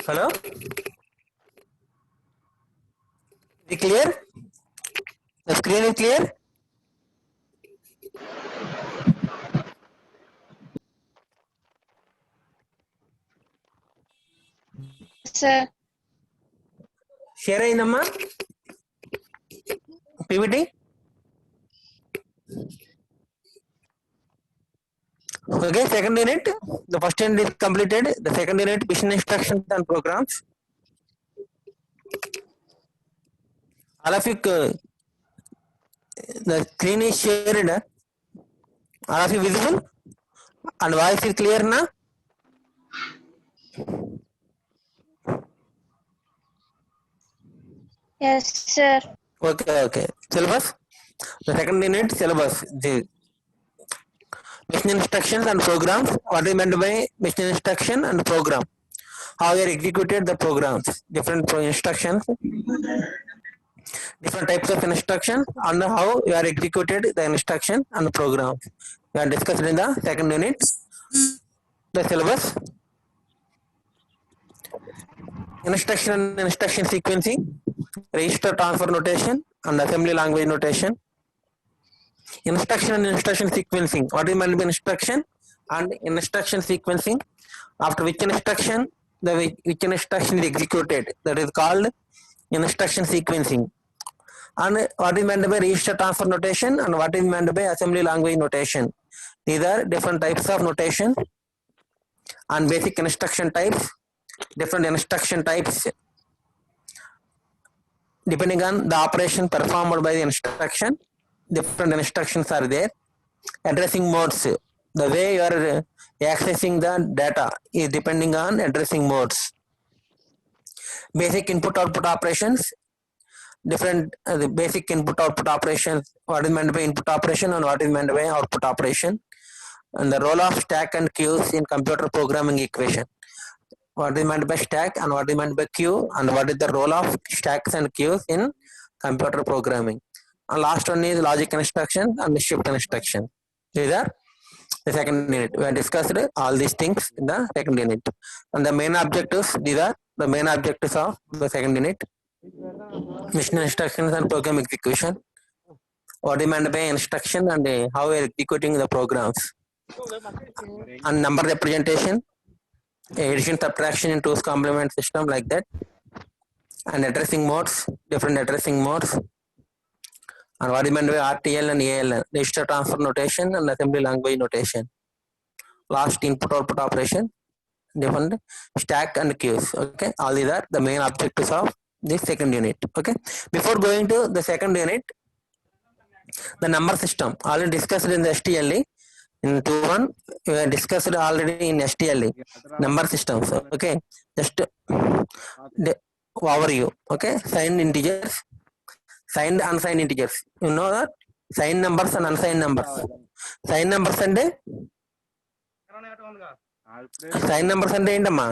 Hello? Is it clear? The screen is clear? Sir. Share అయిందమ్మా PPT? Okay, second unit. The first unit is completed. The second unit, mission instructions and programs. All of you, the screen is shared. All of you visible? And voice is clear now? Yes, sir. Okay. Syllabus. The second unit syllabus. The mission instructions and programs. What is meant by mission instruction and program? How you executed the programs? Different instructions. Different types of instruction and how you are executed the instruction and programs. We are discussed in the second unit. The syllabus. Instruction and instruction sequencing, register transfer notation and assembly language notation. Instruction and instruction sequencing. What is meant by instruction and instruction sequencing? After which instruction which instruction is executed, that is called instruction sequencing. And what is meant by register transfer notation and what is meant by assembly language notation. These are different types of notation and basic instruction types. Different instruction types depending on the operation performed by the instruction. Different instructions are there. Addressing modes, the way you are accessing the data is depending on addressing modes. Basic input output operations, different the basic input output operations, what is meant by input operation and what is meant by output operation, and the role of stack and queues in computer programming equation. What is meant by stack and what is meant by queue and what is the role of stacks and queues in computer programming. And last one is logic instruction and shift instruction. These are the second unit. We have discussed all these things in the second unit. And the main objectives, these are the main objectives of the second unit. Mission instructions and program execution. What is meant by instruction and how we are executing the programs. And number representation. Addition, subtraction in two's complement system, like that. And addressing modes, different addressing modes. And what is meant by RTL and ALN, register transfer notation and assembly language notation. Last, input output operation, different stack and queues. Okay, all these are the main objectives of this second unit. Okay, before going to the second unit, the number system already discussed in the STLE. In 2.1, we have discussed already in STLE number systems. Okay, just the overview. Okay, signed integers, signed unsigned integers. You know that signed numbers and unsigned numbers. Signed numbers and signed numbers and ఏంటమ్మా?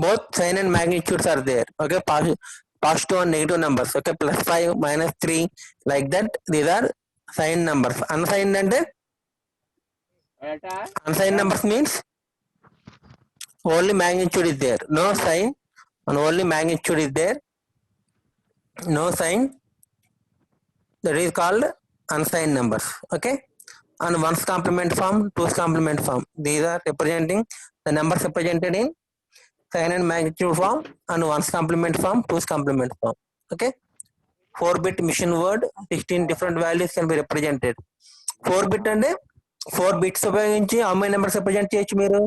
Both sign and magnitudes are there. Okay, positive and negative numbers. Okay, +5, -3, like that. These are signed numbers. Unsigned and unsigned numbers means only magnitude is there. No sign and only magnitude is there. No sign. That is called unsigned numbers. Okay, and one's complement form, two's complement form. These are representing the numbers represented in sign and magnitude form and one's complement form, two's complement form. Okay, 4-bit mission word, 16 different values can be represented. 4-bit and 4 bits ఉపయోగించి how many numbers represent చేయొచ్చు మీరు?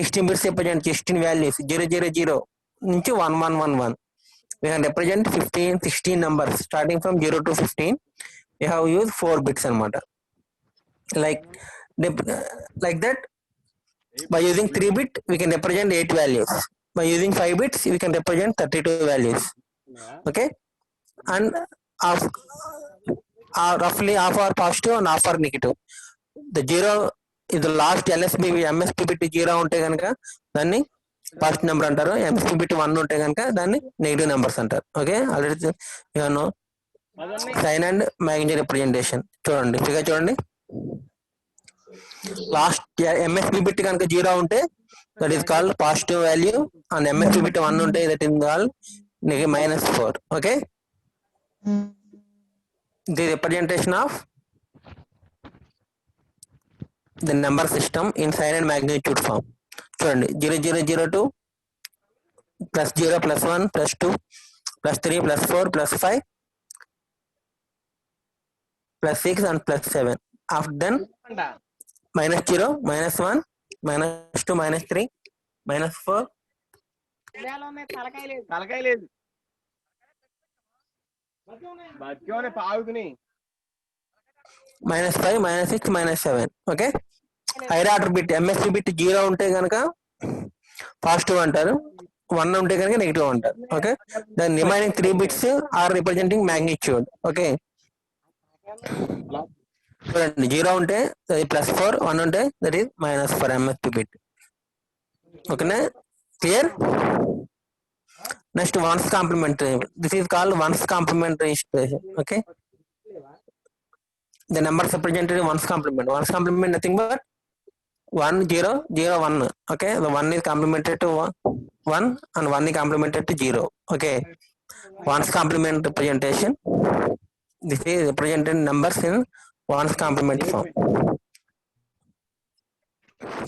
16 bits represent 16 values 000 నుంచి 1111. We can represent 16 numbers starting from 0 to 15. We have used 4 bits anamata. Like that. By using 3-bit, we can represent 8 values. By using 5 bits, we can represent 32 values. Okay, and roughly half are positive and half are negative. The 0 is the last LSB, MSPBT 0 ఉంటే కనుక దాన్ని positive number అంటారు. MSPBT 1 ఉంటే కనుక దాన్ని negative numbers అంటారు. Okay, already sign and magnitude representation చూడండి, figure చూడండి. Last MSB bit kanaka 0 unte that is called positive value, and MSB bit 1 unte that is called -4. Okay, the representation of the number system in sign and magnitude form. చూడండి 0002 plus 0 plus 1 plus 2 plus 3 plus 4 plus 5 plus 6 and plus 7. After then -0 -1 -2 -3 -4 తలకాయ లేదు పాగుతున్నాయి -5 -6 -7. Okay, hire order bit MSB bit 0 ఉంటే కనుక positive అంటారు, 1 ఉంటే కనుక negative అంటారు. Okay, దాని remaining 3 bits are representing magnitude. Okay, చూడండి 0 ఉంటే అది +4, 1 ఉంటే దట్ ఈస్ -4 MSB బిట్. ఓకేనా, clear? Next ones complementary. This is called ones complementary registration. Okay, the numbers represented in ones complement. Ones complement nothing but 1 0 0 1. Okay, the 1 is complemented to 1 and 1 is complemented to 0. Okay, ones complement representation. This is represented numbers in ones complement form.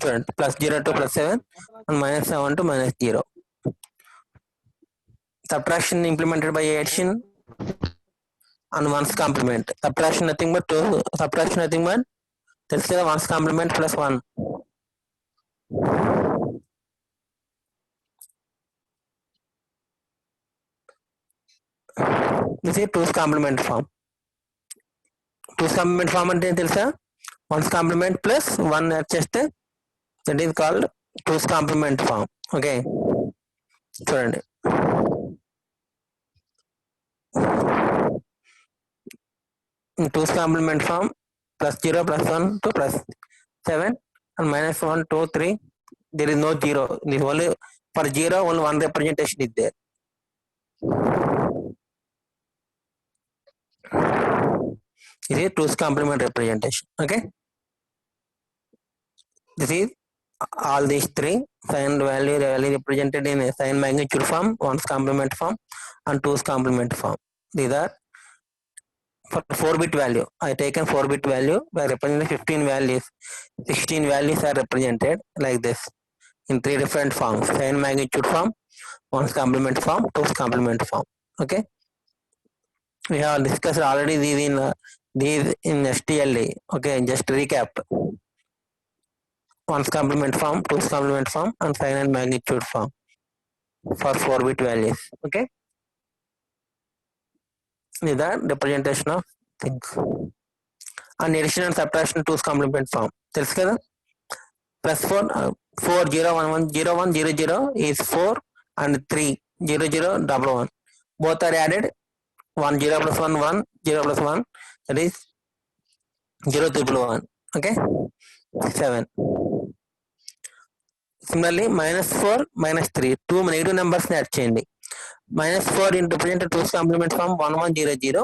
+0 to +7 and -7 to -0. Subtraction implemented by addition and ones complement. Subtraction nothing but 2. Subtraction nothing but తెలుసు కదా, ones complement plus 1. This is 2's complement form. 2's complement form అంటే తెలుసా, ones complement plus 1 add చేస్తే that is called 2's complement form. Okay, చూడండి twos complement form +0 +1 to +7 and -1 2 3. There is no 0. This only for 0 only one representation is there. This is two's complement representation. Okay, this is all these three sign value represented in a sign magnitude form, one's complement form and two's complement form. These are for 4-bit value. I taken 4-bit value by representing 15 values. 16 values are represented like this in 3 different forms: sign magnitude form, one's complement form, two's complement form. Okay, we have discussed already these in STLE. Okay, just recap: one's complement form, two's complement form and sign and magnitude form for 4-bit values. Okay, these are representation of things. And addition and subtraction two's complement form తెలుసు కదా, +4 4 0 1 1 0 1 0 0 is 4 and 3 0 0 1 1. Both are added 1 0 plus 1 1 0 plus 1, that is 0 triple 1. Okay, 7. Similarly -4 -3 two negative numbers add చేయండి. -4 in represented 2's complement form 1 1 0 0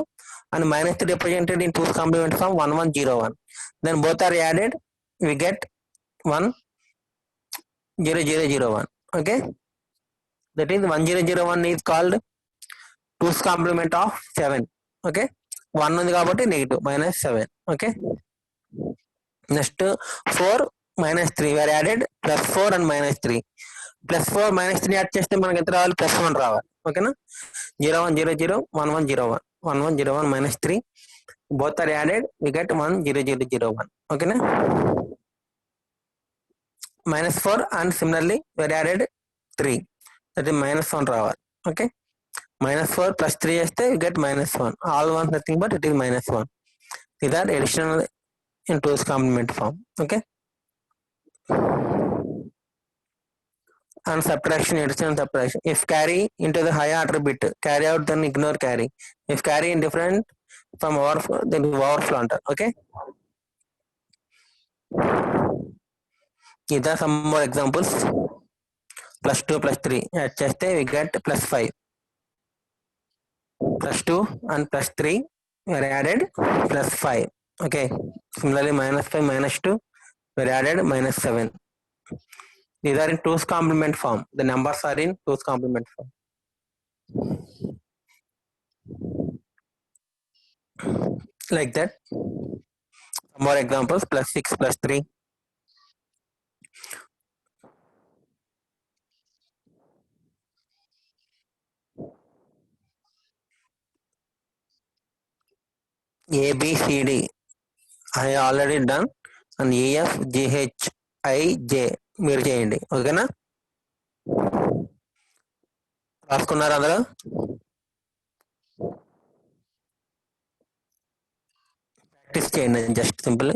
and -3 represented in 2's complement form 1 1 0 1. Then both are added, we get 1 0 0 0 1. Okay, that is 1 0 0 1 is called 2's complement of 7. Okay, 1 ఉంది కాబట్టి negative -7. Okay, next 4 -3 were added, +4 and -3. +4 -3 add చేస్తే మనకి ఎంత రావాలి, +1 రావాలి. ఓకేనా, 0 1 0 0 1 1 0 1 1 1 0 1 -3 both are added, we get 1 0 0 0 1. ఓకేనా, -4 and similarly we are added 3, that is -1 రావాలి. Okay, -4 plus 3 చేస్తే we get -1. All ones nothing but it is -1. These are additional in 2's complement form. Okay, and subtraction, addition and subtraction. If carry into the higher order bit, carry out, then ignore carry. If carry in different from overflow, then overflow అంటారు. Okay, these are some more examples. +2 +3 add చేస్తే we get +5. +2 and +3 are added, +5. Okay, similarly -5 -2 were added -7. These are in 2's complement form. The numbers are in 2's complement form. Like that. More examples. +6 +3. A, B, C, D. I already done. And E, F, G, H, I, J. మీరు చేయండి. ఓకేనా? రాసుకున్నారా అందరూ? Practice చేయండి just simple.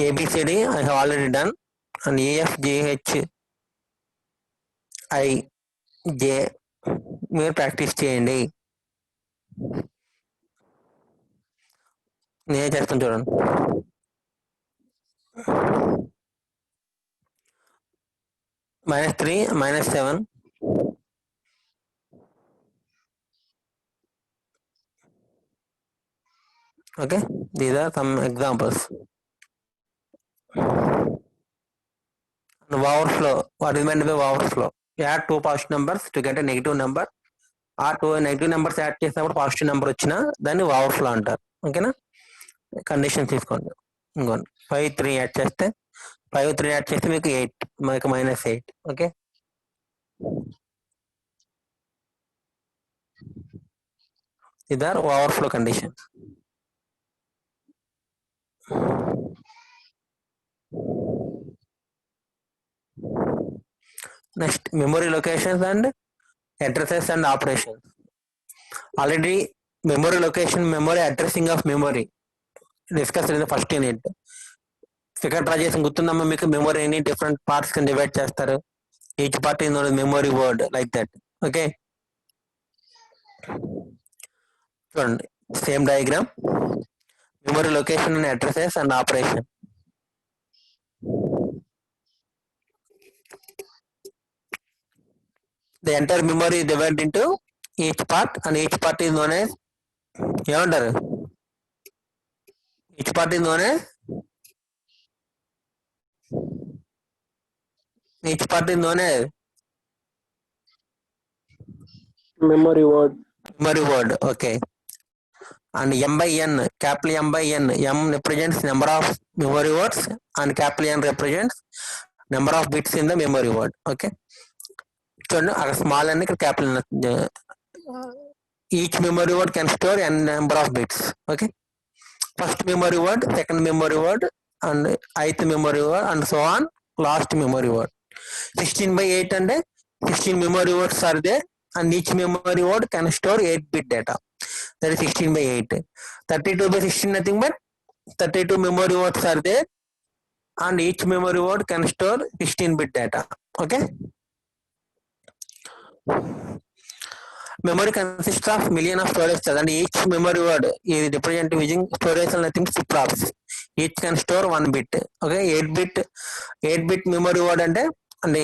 ABCD I have already done, and EFGH I J మీరు practice చేయండి. నేనే చేస్తాను చూడండి. -3 -7. Okay, these are some examples. Overflow. What is meant by overflow? You add two positive numbers to get a negative number. ఆ two negative numbers add చేసినప్పుడు positive number వచ్చినా దాన్ని overflow అంటారు. ఓకేనా? కండిషన్ తీసుకోండి. ఇంకోండి 5 3 యాడ్ చేస్తే 5 3 యాడ్ చేస్తే మీకు 8, మనకి -8. Okay, these are overflow conditions. Next, memory locations and addresses and operations. Already memory location, memory addressing of memory discussed in the first unit. Figure draw చేసి గుర్తుందమ్మా మీకు? మెమొరీని డిఫరెంట్ పార్ట్స్ కింద డివైడ్ చేస్తారు. Each part in memory word like that. Okay, చూడండి same diagram. memory location and addresses and operation. The entire memory is divided into each part, and each part is known as ఏమంటారు? each part is known as Memory word. Okay, and M by N, capital M by N. M represents number of memory words and capital N represents number of bits in the memory word. Okay, చూడండి అక్కడ small n, ఇక్కడ capital n. Each memory word can store n number of bits. Okay, first memory word, second memory word, and eighth memory word, and so on last memory word. 16/8 అంటే 16 memory words are there, and each memory word can store 8-bit data. That is 16/8. 32/16 nothing but 32 memory words are there, and each memory word can store 16-bit data. Okay, memory consists of million of storage cells, and each memory word is represented using storage cell nothing flops. Each can store 1 bit. Okay, 8-bit memory word and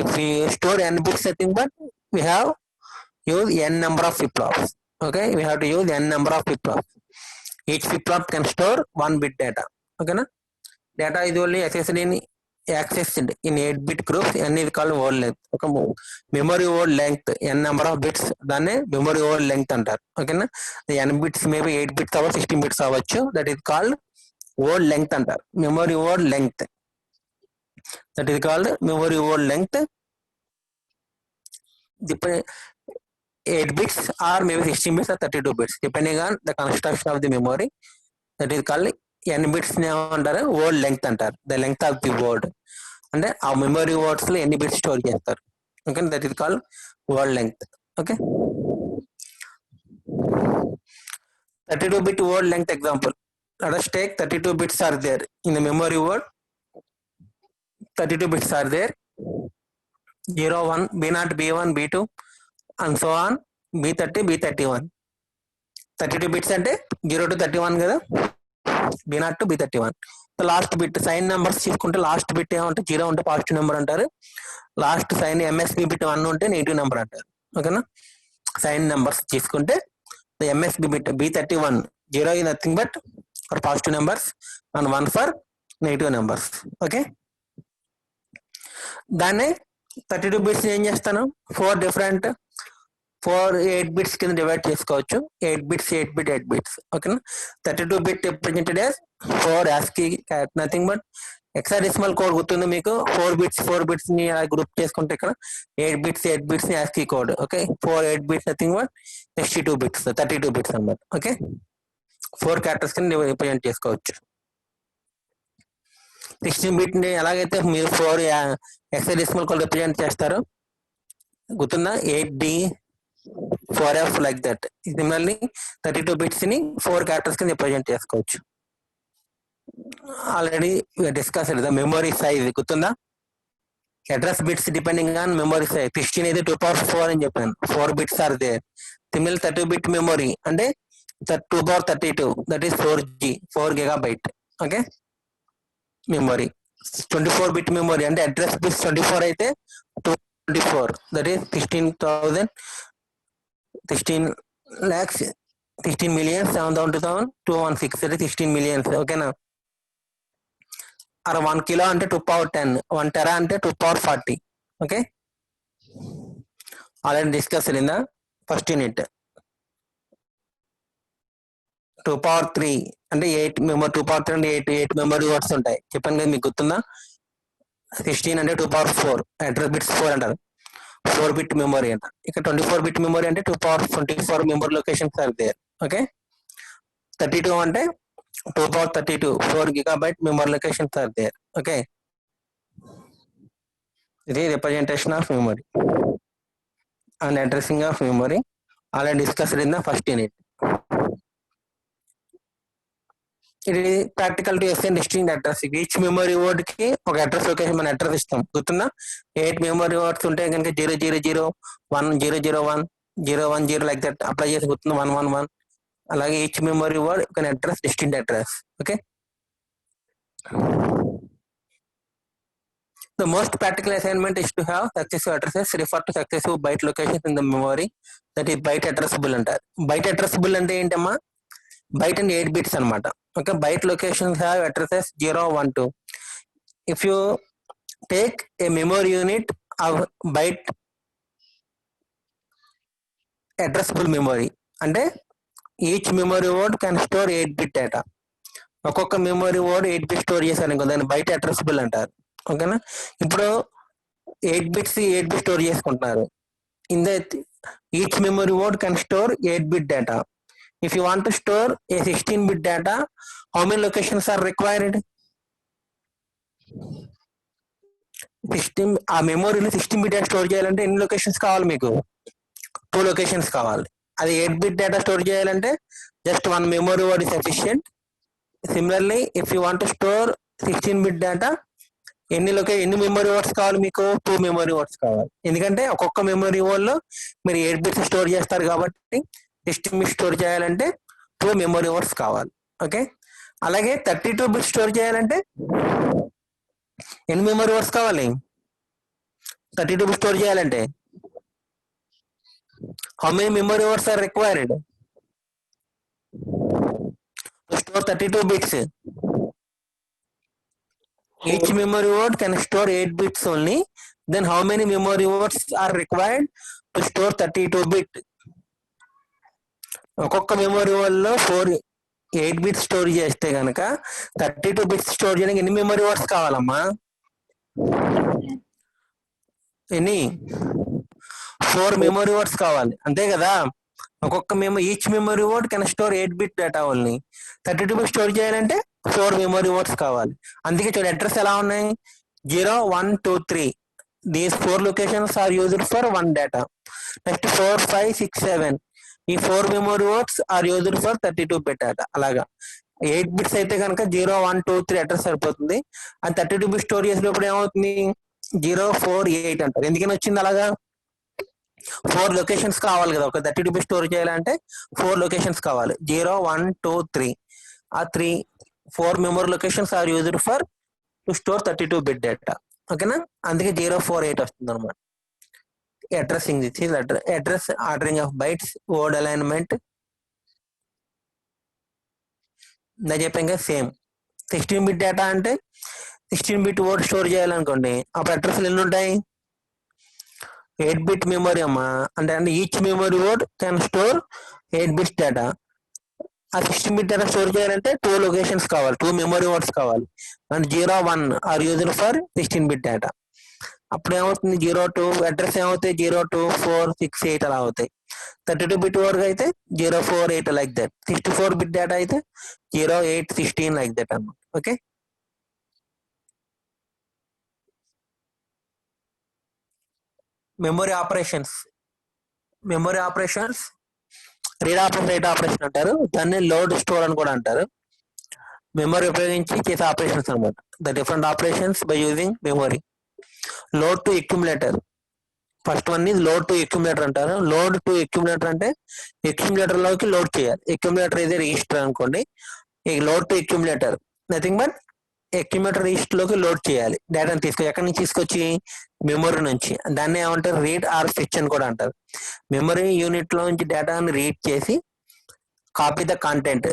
if we store n bits nothing but we have use n number of flip-flops. Okay, we have to use n number of flip-flops. Each flip-flop can store 1 bit data. Okay na? Data is only accessed in 8-bit groups. N is called word length. Okay, memory word length, n number of bits, దాన్ని memory word length అంటారు. Okay na? The n bits may be 8 bits or 16 bits అవ్వచ్చు. That is called word length అంటారు. Memory word length. That is called memory word length. 8 bits or maybe 16 bits or 32 bits depending on the construction of the memory. That is called n bits ఏమంటారు? word length అంటారు. The length of the word అంటే ఆ memory words లో ఎన్ని bits store చేస్తారు. Okay, that is called word length. Okay, 32-bit word length example. Let us take 32 bits are there in the memory word. 32 bits are there, 0 1 B0 B1 B2 and so on, B30 B31. 32 bits అంటే 0 to 31 కదా, B0 to B31. Last bit sign numbers తీసుకుంటే last bit ఏమంటే 0 ఉంటే positive number అంటారు, last sign MSB bit 1 ఉంటే negative number అంటారు. ఓకేనా? Sign numbers తీసుకుంటే MSB bit B31, 0 is nothing but for positive numbers and 1 for negative numbers. Okay, దాన్నే 32 bits ఏం చేస్తాను, 8 బిట్స్ కింద డివైడ్ చేసుకోవచ్చు. 8 బిట్స్ 8 బిట్ 8 బిట్స్. ఓకేనా, 32 bit represented as 4 ASCII, nothing but hexadecimal code గుర్తుంది మీకు. 4 బిట్స్ ని గ్రూప్ చేసుకుంటే ఇక్కడ 8 బిట్స్ 8 బిట్స్ ని ASCII code. Okay, 8 bits nothing but 62 bits 32 bits అన్నమాట. ఓకే, 4 క్యారెక్టర్స్ కింద రిప్రజెంట్ చేసుకోవచ్చు. 16 బిట్ ని ఎలాగైతే మీరు 4 హెక్సాడెసిమల్ కోడ్ రిప్రజెంట్ చేస్తారు గుర్తుందా, 8D 4F like that. Similarly 32 bits ని 4 క్యారెక్టర్స్ కింద రిప్రజెంట్ చేసుకోవచ్చు. Already discussed the memory size గుర్తుందా, address bits depending on memory size. 16 అయితే 2 power 4 అని చెప్పాను, 4 bits are there. Similar 30 bit memory అంటే 2 power 32, that is 4 GB. Okay, memory 24 bit memory అంటే address bits 24 అయితే 224, దట్ ఈస్ 16,7,216, అంటే 16 millions. ఓకేనా, అర 1 kilo అంటే 2 power 10, 1 tera అంటే 2 power 40. Okay, already discuss in the first unit. 2 power 3 అంటే 8 memory, 2 power 3 అంటే 8 మెమరీ వర్డ్స్ ఉంటాయి చెప్పాను కదా మీకు గుర్తుందా. 16 అంటే 2 power 4, అడ్రస్ బిట్స్ 4 అంటారు, 4 బిట్ మెమరీ అంట. ఇక్కడ 24 బిట్ మెమరీ అంటే 2 power 24 మెమరీ లొకేషన్స్ ఆర్ దేర్. ఓకే, 32 అంటే 2 power 32, 4 GB memory locations are there. Okay, ఇది representation of memory and addressing of memory. Already discussed in the first unit. ఇది practical to assign distinct address. Each memory word కి ఒక address location మన address ఇస్తాం గుర్తుందా. 8 memory words ఉంటే కనుక 0001001 010 like that apply చేసి గుర్తుందా, 111. అలాగే ఈచ్ మెమరీ వర్డ్ ఒక address distinct address. Okay, the most practical assignment is to have successive addresses refer to successive byte locations in the memory, that is byte addressable అంటారు. byte addressable అంటే ఏంటమ్మా, byte and 8 bits అన్నమాట. Okay, byte locations have addresses 0, 1, 2. if you take a memory unit of byte addressable memory అంటే each memory word can store 8 bit data. ఒక్కొక్క memory word 8 bit store చేశారు అనుకో, దాన్ని బయట addressable అంటారు. ఓకేనా, ఇప్పుడు 8 బిట్స్ 8 బిట్ స్టోర్ చేసుకుంటున్నారు. In the each memory word can store 8 bit data. If you want to store a 16 bit data, how many locations are required? 16. ఆ మెమరీలో 16 బిట్ డేటా స్టోర్ చేయాలంటే ఎన్ని లొకేషన్స్ కావాలి మీకు? 2 లొకేషన్స్ కావాలి. అది 8 బిట్ డేటా స్టోర్ చేయాలంటే just 1 memory word is sufficient. Similarly if you want to store 16 bit data, ఎన్ని మెమరీ వర్డ్స్ కావాలి మీకు? 2 మెమరీ వర్డ్స్ కావాలి. ఎందుకంటే ఒక్కొక్క మెమరీ వర్డ్ లో మీరు 8 బిట్స్ స్టోర్ చేస్తారు కాబట్టి 16 బిట్స్ స్టోర్ చేయాలంటే 2 మెమరీ వర్డ్స్ కావాలి. ఓకే, అలాగే 32 బిట్స్ స్టోర్ చేయాలంటే ఎన్ని మెమరీ వర్డ్స్ కావాలి? 32 బిట్స్ స్టోర్ చేయాలంటే how many memory words are required to store 32 bits? Each memory word can store 8 bits only. Then how many memory words are required to store 32 bit? ఒక్కొక్క memory word లో 8 bits store చేస్తే కనుక 32 bits store చేయడానికి ఎన్ని memory words కావాలమ్మా? ఎన్ని? 4 memory words కావాలి, అంతే కదా. ఒక్కొక్క each memory word can store 8 bit data only. 32 bit store చేయాలంటే 4 మెమరీ వర్డ్స్ కావాలి. అందుకే చూడండి అడ్రస్ ఎలా ఉన్నాయి, 0, 1, 2, 3. These 4 locations are used for 1 data. Next 4, 5, 6, 7. ఈ 4 memory words are used for 32 bit data. అలాగా 8 బిట్స్ అయితే కనుక 0, 1, 2, 3 అడ్రస్ సరిపోతుంది. అది 32 బిట్ స్టోర్ చేసినప్పుడు ఏమవుతుంది, 0, 4, 8 అంటారు. ఎందుకని వచ్చింది అలాగా? 4 లొకేషన్స్ కావాలి కదా. ఒక 32 బిట్ స్టోర్ చేయాలంటే 4 లొకేషన్స్ కావాలి. 0, 1, 2, 3. ఆ 4 memory locations are used for to store 32 bit data. ఓకేనా, అందుకే 0, 4, 8 వస్తుంది అనమాట. Addressing address ordering of bytes, word alignment. నేను చెప్పాను కదా సేమ్. 16 బిట్ డేటా అంటే 16 బిట్ వర్డ్ స్టోర్ చేయాలనుకోండి, అప్పుడు అడ్రస్లు ఎన్ని ఉంటాయి? 8 బిట్ మెమరీ అమ్మా. అంటే each memory word can store 8 bits data. ఆ 16 బిట్ డేటా స్టోర్ చేయాలంటే 2 లొకేషన్స్ కావాలి, 2 మెమరీ వర్డ్స్ కావాలి. And 0, 1 are used for 16 bit data. అప్పుడు ఏమవుతుంది? 02 అడ్రస్ ఏమవుతాయి? 02, 4, 6, 8 అలా అవుతాయి. 32 బిట్ వరకు అయితే 0, 4, 8 లైక్ దట్. 64 బిట్ డేటా అయితే 0, 8, 16 లైక్ దట్ అన్నమాట. Okay, memory operations. Memory operations read operation, right operation అంటారు. దాన్ని లోడ్, స్టోర్ అని కూడా అంటారు. మెమరీ ఉపయోగించి చేసే ఆపరేషన్స్ అనమాట. The different operations by using memory. Load to accumulator. First one is load to accumulator అంటారు. లోడ్ టు అక్యుములేటర్ అంటే అక్యుములేటర్ లోకి లోడ్ చేయాలి. అక్యుములేటర్ ఇది రిజిస్టర్ అనుకోండి. ఈ load to accumulator nothing but accumulator register లోకి లోడ్ చేయాలి. డేటాను తీసుకొచ్చి, ఎక్కడి నుంచి తీసుకొచ్చి? మెమరీ నుంచి. దాన్ని ఏమంటారు? రీడ్ ఆర్ ఫెచ్ అని కూడా అంటారు. మెమరీ యూనిట్ లో నుంచి డేటాను రీడ్ చేసి కాపీ ద కంటెంట్.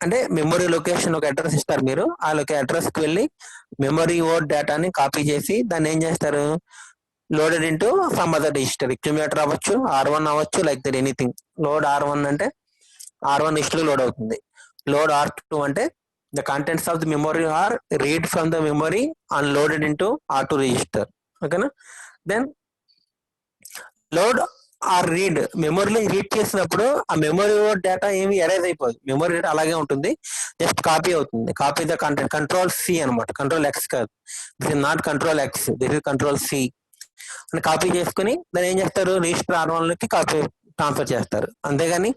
అంటే మెమరీ లొకేషన్ ఒక అడ్రస్ ఇస్తారు మీరు, ఆ అడ్రస్ కి వెళ్ళి మెమరీ వర్డ్ డేటాని కాపీ చేసి దాన్ని ఏం చేస్తారు? Loaded into some other register. Accumulator అవ్వచ్చు, R1 అవ్వచ్చు, like that anything. Load R1 అంటే R1 లిస్ట్ లో లోడ్ అవుతుంది. లోడ్ R2 అంటే the contents of the memory are read from the memory and loaded into R2 register. ఓకేనా? Then load or read, మెమరీలో read చేసినప్పుడు ఆ memory data ఏమి erase అయిపోదు. మెమరీ డేటా అలాగే ఉంటుంది, జస్ట్ కాపీ అవుతుంది. Copy the content. Control C అనమాట, కంట్రోల్ ఎక్స్ కాదు. This is not control X, this is control C. అని కాపీ చేసుకుని దాన్ని ఏం చేస్తారు? రిజిస్టర్ R1 లోకి కాపీ ట్రాన్స్ఫర్ చేస్తారు. అంతేగాని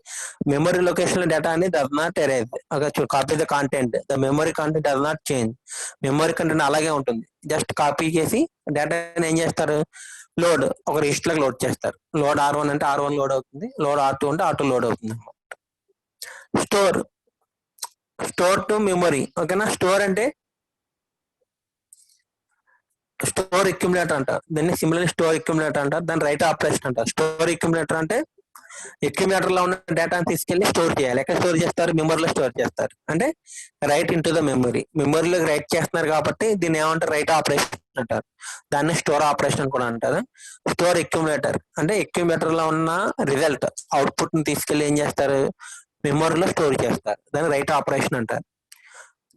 మెమరీ లొకేషన్ డేటా అనేది does not erase. Copy the content, the memory content does not change. Memory content అలాగే ఉంటుంది, జస్ట్ కాపీ చేసి డేటాని ఏం చేస్తారు? లోడ్ ఒక రిజిస్టర్ లోకి లోడ్ చేస్తారు. లోడ్ R1 అంటే R1 లోడ్ అవుతుంది, లోడ్ R2 అంటే R2 లోడ్ అవుతుంది అనమాట. Store, store to memory. ఓకేనా? స్టోర్ అంటే స్టోర్ అక్యుములేటర్ అంటారు. దాన్ని సిమిలర్ స్టోర్ అక్యుములేటర్ అంటారు. దాన్ని రైట్ ఆపరేషన్ అంటారు. స్టోర్ అక్యుములేటర్ అంటే అక్యుములేటర్ లో ఉన్న డేటాను తీసుకెళ్లి స్టోర్ చేయాలి. ఎక్కడ స్టోర్ చేస్తారు? మెమరీలో స్టోర్ చేస్తారు. అంటే రైట్ ఇంటూ ద మెమరీ. మెమరీలోకి రైట్ చేస్తున్నారు కాబట్టి దీన్ని ఏమంటారు? రైట్ ఆపరేషన్ అంటారు. దాన్ని స్టోర్ ఆపరేషన్ కూడా అంటారు. స్టోర్ అక్యుములేటర్ అంటే అక్యుములేటర్ లో ఉన్న రిజల్ట్, అవుట్పుట్ ని తీసుకెళ్లి ఏం చేస్తారు? మెమరీలో స్టోర్ చేస్తారు. దాన్ని రైట్ ఆపరేషన్ అంటారు.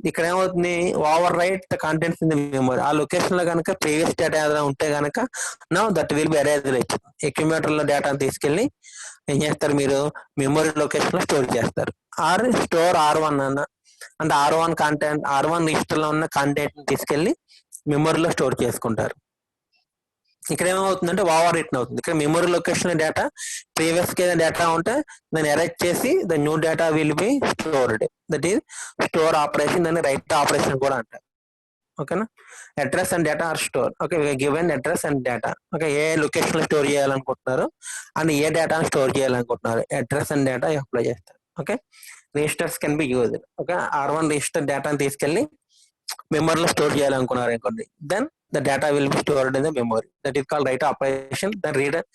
ఇక్కడ ఏమవుతుంది? Over right the contents in the memory. ఆ లొకేషన్ లో కనుక ప్రీవియస్ డేటా ఏదైనా ఉంటే కనుక now that will be erased. Accumulator లో డేటాను తీసుకెళ్లి ఏం చేస్తారు? మీరు మెమరీ లొకేషన్ లో స్టోర్ చేస్తారు. ఆర్ స్టోర్ R1 అన్న అంటే R1 కంటెంట్, R1 రిజిస్టర్ లో ఉన్న కంటెంట్ ని తీసుకెళ్లి మెమరీలో స్టోర్ చేసుకుంటారు. ఇక్కడ ఏమవుతుందంటే ఓవర్ రిటర్న్ అవుతుంది. ఇక్కడ మెమరీ లొకేషన్ డేటా ప్రీవియస్ కి డేటా ఉంటే దాన్ని ఎరేజ్ చేసి the new data will be stored. That is store operation. దాన్ని రైట్ ఆపరేషన్ కూడా అంటారు. ఓకేనా? Address and data are store. Okay, given address and data. Okay, ఏ లొకేషన్ లో స్టోర్ చేయాలనుకుంటున్నారు అండ్ ఏ డేటాను స్టోర్ చేయాలనుకుంటున్నారు, అడ్రస్ అండ్ డేటా అప్లై చేస్తారు. Okay, registers can be used. Okay, R1 register డేటాను తీసుకెళ్లి మెమరీలో స్టోర్ చేయాలనుకున్నారు అనుకోండి, then the data will be stored in the memory. That is called write operation. The reader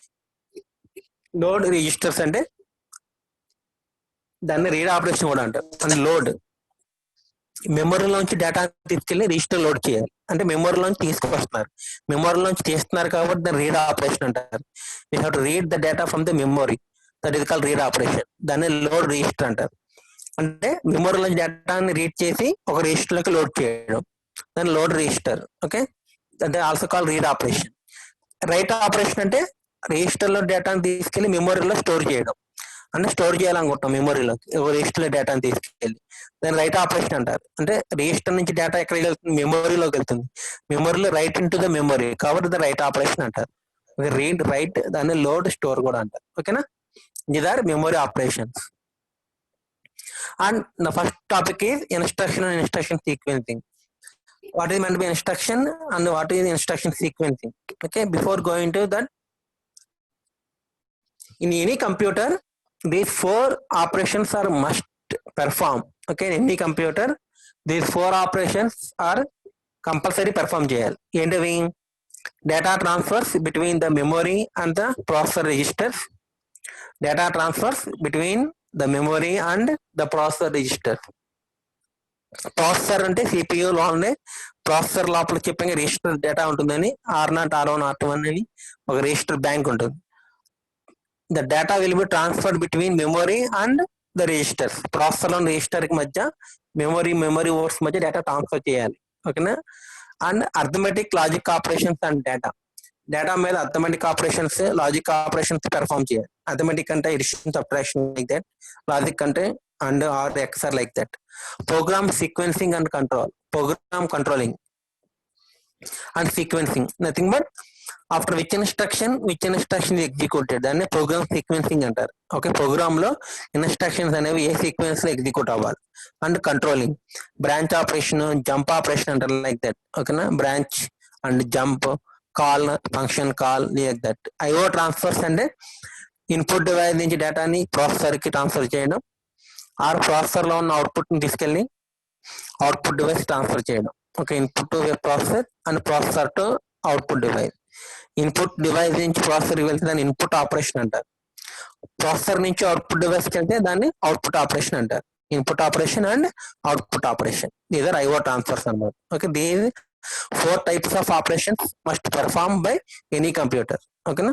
load registers అంటే దాన్ని read operation కూడా అంటారు. అండ్ లోడ్ మెమరీలోంచి డేటా తీసుకెళ్లి రిజిస్టర్ లోడ్ చేయాలి. అంటే మెమరీలోంచి తీసుకొస్తున్నారు, మెమరీలోంచి తీస్తున్నారు కాబట్టి దాన్ని రీడ్ ఆపరేషన్ అంటారు. You have to read the data from the memory. That is called read operation. దాన్ని లోడ్ రిజిస్టర్ అంటారు. అంటే మెమరీలోంచి డేటాని రీడ్ చేసి ఒక రిజిస్టర్ లోకి లోడ్ చేయడం, దాన్ని లోడ్ రిజిస్టర్. ఓకే, అంటే also call read operation. Right operation అంటే రిజిస్టర్ లో డేటాను తీసుకెళ్లి మెమరీలో స్టోర్ చేయడం. అంటే స్టోర్ చేయాలనుకుంటాం మెమరీలోకి రిజిస్టర్ లో డేటాను తీసుకెళ్లి, దాన్ని రైట్ ఆపరేషన్ అంటారు. అంటే రిజిస్టర్ నుంచి డేటా ఎక్కడికి వెళ్తుంది? మెమరీలోకి వెళ్తుంది. మెమరీలో రైట్ ఇంటూ ద మెమరీ కాబట్టి ద రైట్ ఆపరేషన్ అంటారు. రీడ్, రైట్, దాన్ని లోడ్, స్టోర్ కూడా అంటారు. ఓకేనా? These are memory operations. And the first topic is instruction and instruction sequencing. What is meant by instruction and what is instruction sequencing? Okay, before going to that, in any computer, these 4 operations are must perform. Okay, in any computer, these 4 operations are compulsory perform చేయాలి. ఏంటివి? Data transfers between the memory and the processor registers. Data transfers between the memory and the processor register. Processor అంటే CPU లోనే processor లోపల చెప్పిన register data ఉంటుందని R0, R1, R1 అని ఒక register bank ఉంటుంది. The data will be transferred between memory and the registers. Processor లోని register కి మధ్య మెమొరీ వర్డ్స్ మధ్య డేటా ట్రాన్స్ఫర్ చేయాలి. ఓకేనా. And arithmetic logic operations and data మీద arithmetic operations logic operations perform చేయాలి. అర్థమెటిక్ అంటే addition subtraction like that, logic అంటే and or XOR like that. Program sequencing and control, program controlling and sequencing nothing but after which instruction executed, దాన్ని programme sequencing అంటారు. Okay, programme లో instructions అనేవి ఏ sequence లో execute అవ్వాలి. And controlling, branch operation, jump operation అంటారు like that. ఓకేనా, branch and jump, call, function call like that. IO transfers అంటే input device నుంచి డేటాని ప్రాసెసర్ కి ట్రాన్స్ఫర్ చేయడం, ఆర్ ప్రాసెసర్ లో ఉన్న అవుట్పుట్ ని తీసుకెళ్లి అవుట్పుట్ డివైస్ ట్రాన్స్ఫర్ చేయడం. Okay, input to processor and processor to output device. Input device నుంచి ప్రాసెసర్ కి వెళ్తే దాన్ని ఇన్పుట్ ఆపరేషన్ అంటారు. ప్రాసెసర్ నుంచి అవుట్పుట్ డివైస్ కి వెళ్తే దాన్ని అవుట్పుట్ ఆపరేషన్ అంటారు. Input operation and output operation, these are IO transfers అన్నమాట. Okay, these 4 types of operations must perform by any computer. ఓకేనా.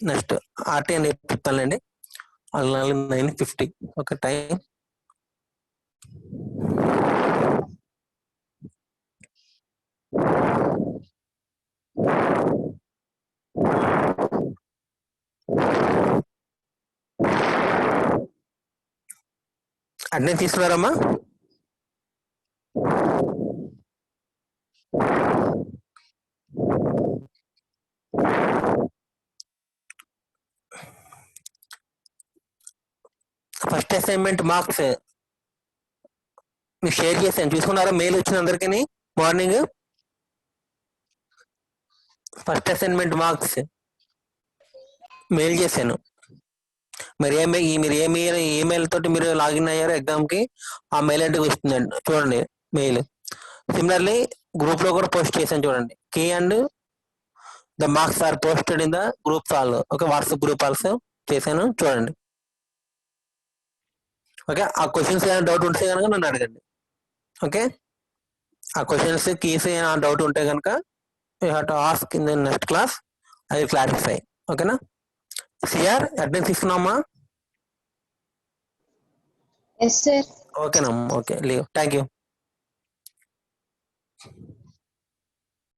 నెక్స్ట్ RT అని చెప్తానండి. 9:50. ఓకే, టైం అటెండెన్స్ తీసుకున్నారమ్మా? ఫస్ట్ అసైన్మెంట్ మార్క్స్ మీకు షేర్ చేశాను, చూసుకున్నారా? మెయిల్ వచ్చిన అందరికీ morning first assignment marks mail చేశాను. మీరు ఈమెయిల్ తోటి మీరు లాగిన్ అయ్యారు ఎగ్జామ్ కి, ఆ మెయిల్ ఐడికి వస్తుందండి, చూడండి మెయిల్. సిమిలర్లీ గ్రూప్ లో కూడా పోస్ట్ చేశాను చూడండి. Key and the marks are posted in the groups all. Okay, WhatsApp group also చేశాను, చూడండి. ఓకే, ఆ క్వశ్చన్స్ ఏమైనా డౌట్ ఉంటే కనుక నన్ను అడగండి. ఓకే, ఆ క్వశ్చన్స్ కీస్ ఏమైనా డౌట్ ఉంటే కనుక you have to ask in the next class, I will clarify. ఓకేనా. సిఆర్ అటెండెన్స్ తీసుకున్నామా? Yes, sir. ఓకేనమ్మా. Okay, leave. Thank you.